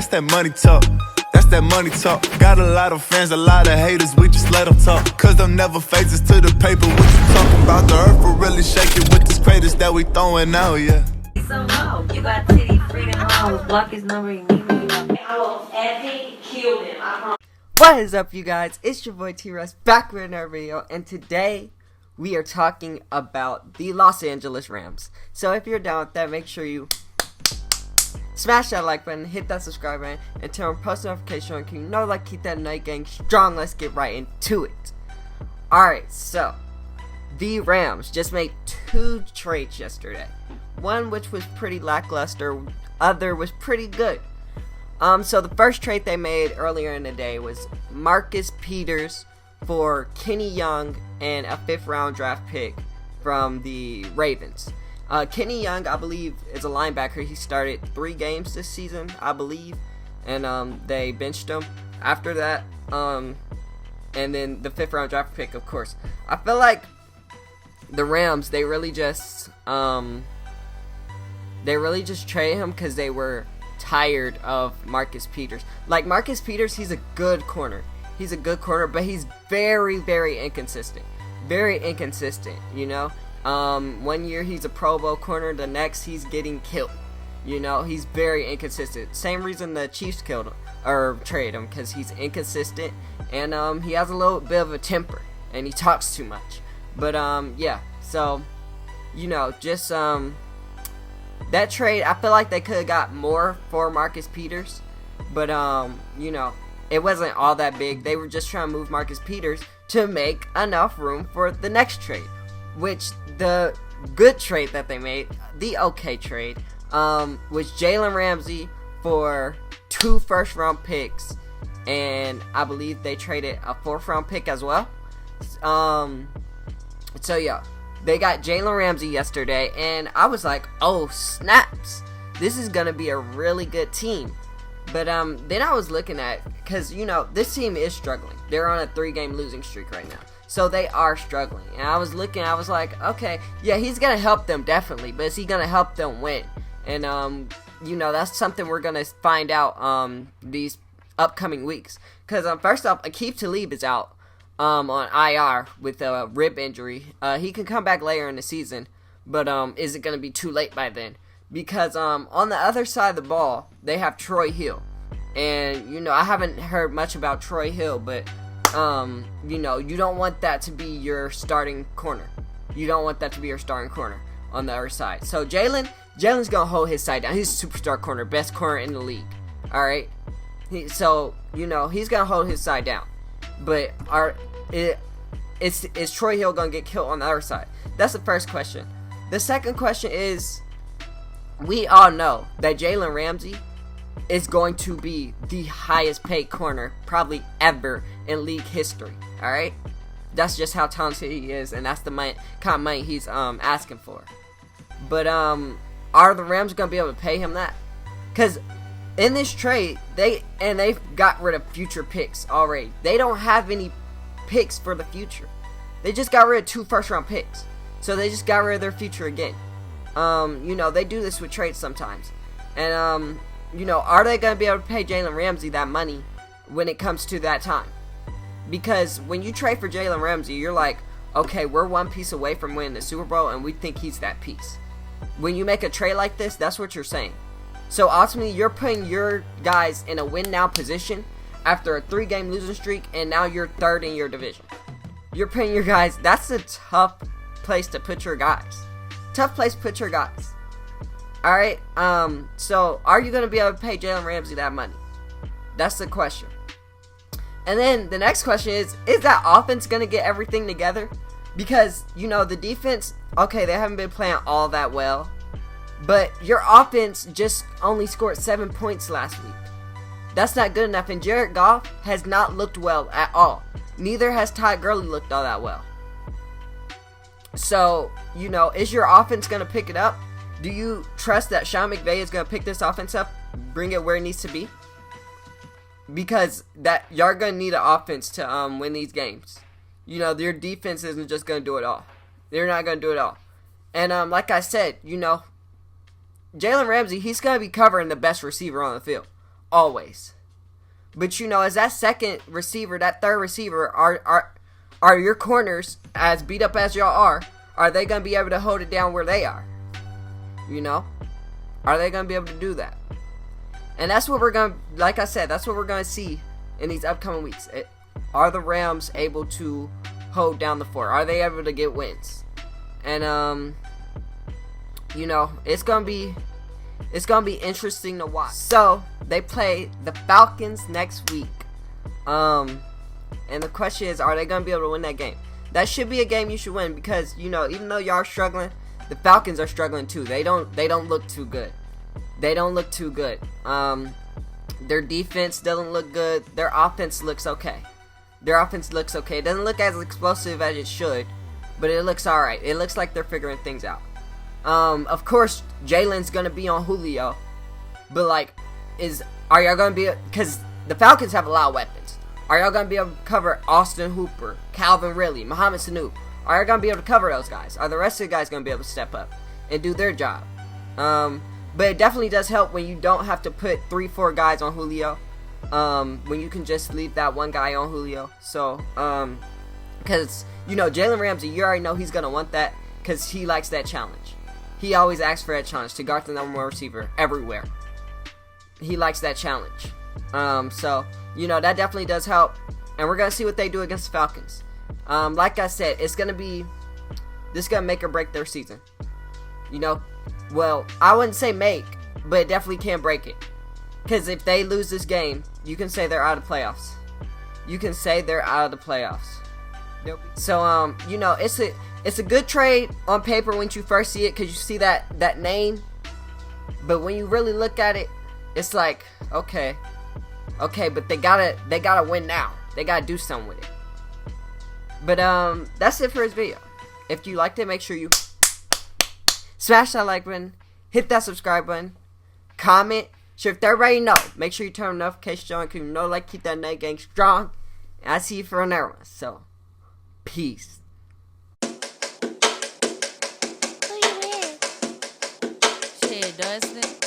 That's that money talk. That's that money talk. Got a lot of fans, a lot of haters, we just let them talk. Cause them never phases to the paper. What you talking about? The earth will really shake it with this craters that we throwing out, yeah. So no, you got Titty Freedom Homes. Block his number, you need me. I will epic kill him, I promise. What is up, you guys? It's your boy T-Russ back with another video, and today we are talking about the Los Angeles Rams. So if you're down with that, make sure you smash that like button, hit that subscribe button, and turn on post notification on. You know, like, keep that night gang strong. Let's get right into it. Alright, so the Rams just made 2 trades yesterday. One which was pretty lackluster, other was pretty good. So the first trade they made earlier in the day was Marcus Peters for Kenny Young and a 5th round draft pick from the Ravens. Kenny Young, I believe, is a linebacker. He started 3 games this season, I believe, and they benched him after that. And then the 5th round draft pick, of course. I feel like the Rams, they really just traded him because they were tired of Marcus Peters. Like, Marcus Peters, he's a good corner. He's a good corner, but he's very, very inconsistent. Very inconsistent, you know? One year he's a Pro Bowl corner, the next he's getting killed. You know, he's very inconsistent. Same reason the Chiefs killed him, or traded him, because he's inconsistent, and he has a little bit of a temper, and he talks too much. But, yeah, so, you know, just, that trade, I feel like they could have got more for Marcus Peters, but, you know, it wasn't all that big. They were just trying to move Marcus Peters to make enough room for the next trade, which the good trade that they made, the okay trade, was Jalen Ramsey for 2 first round picks, and I believe they traded a 4th round pick as well. So yeah, they got Jalen Ramsey yesterday, and I was like, oh snaps, this is gonna be a really good team. But then I was looking at, because, you know, this team is struggling. They're on a 3-game losing streak right now, so they are struggling. And I was looking, I was like, okay, yeah, he's gonna help them definitely, but is he gonna help them win? And you know, that's something we're gonna find out these upcoming weeks. Because first off, Aqib Talib is out on IR with a rib injury. He can come back later in the season, but is it gonna be too late by then? Because on the other side of the ball, they have Troy Hill. And, you know, I haven't heard much about Troy Hill, but, you know, you don't want that to be your starting corner. You don't want that to be your starting corner on the other side. So Jalen's going to hold his side down. He's a superstar corner, best corner in the league. All right? So, you know, he's going to hold his side down. But is Troy Hill going to get killed on the other side? That's the first question. The second question is, we all know that Jalen Ramsey is going to be the highest paid corner probably ever in league history. Alright? That's just how talented he is, and that's the kind of money he's asking for. But are the Rams going to be able to pay him that? Because in this trade, they've got rid of future picks already. They don't have any picks for the future. They just got rid of 2 first round picks. So they just got rid of their future again. You know, they do this with trades sometimes. And, you know, are they going to be able to pay Jalen Ramsey that money when it comes to that time? Because when you trade for Jalen Ramsey, you're like, okay, we're 1 piece away from winning the Super Bowl, and we think he's that piece. When you make a trade like this, that's what you're saying. So ultimately, you're putting your guys in a win-now position after a 3-game losing streak, and now you're 3rd in your division. You're putting your guys, that's a tough place to put your guys. Tough place to put your guys. Alright, so are you going to be able to pay Jalen Ramsey that money? That's the question. And then the next question is that offense going to get everything together? Because, you know, the defense, okay, they haven't been playing all that well, but your offense just only scored 7 points last week. That's not good enough, and Jared Goff has not looked well at all. Neither has Todd Gurley looked all that well. So, you know, is your offense going to pick it up? Do you trust that Sean McVay is going to pick this offense up, bring it where it needs to be? Because that you're going to need an offense to win these games. You know, your defense isn't just going to do it all. They're not going to do it all. And like I said, you know, Jalen Ramsey, he's going to be covering the best receiver on the field always. But you know, as that second receiver, that third receiver, are your corners, as beat up as y'all are they gonna be able to hold it down where they are? You know, are they gonna be able to do that? And that's what we're gonna, like I said, that's what we're gonna see in these upcoming weeks. Are the Rams able to hold down the fort? Are they able to get wins? And you know, it's gonna be interesting to watch. So they play the Falcons next week. And the question is, are they gonna be able to win that game? That should be a game you should win, because you know, even though y'all are struggling, the Falcons are struggling too. They don't look too good. They don't look too good. Their defense doesn't look good. Their offense looks okay. It doesn't look as explosive as it should, but it looks alright. It looks like they're figuring things out. Of course, Jalen's gonna be on Julio, but like, are y'all gonna be? Because the Falcons have a lot of weapons. Are y'all gonna be able to cover Austin Hooper, Calvin Ridley, Mohamed Sanu? Are y'all gonna be able to cover those guys? Are the rest of the guys gonna be able to step up and do their job? But it definitely does help when you don't have to put 3-4 guys on Julio. When you can just leave that one guy on Julio. So, because you know, Jalen Ramsey, you already know he's gonna want that, because he likes that challenge. He always asks for that challenge to guard the number one receiver everywhere. He likes that challenge. So, you know, that definitely does help. And we're going to see what they do against the Falcons. Like I said, this is going to make or break their season. You know, well, I wouldn't say make, but it definitely can break it. Because if they lose this game, you can say they're out of the playoffs. So, you know, it's a good trade on paper when you first see it, because you see that name. But when you really look at it, it's like, okay, but they gotta win now. They gotta do something with it. But that's it for this video. If you liked it, make sure you smash that like button, hit that subscribe button, comment, share with everybody you know. Make sure you turn notifications on, because you know, like, keep that night gang strong. And I see you for another one. So, peace. Shit, Dustin.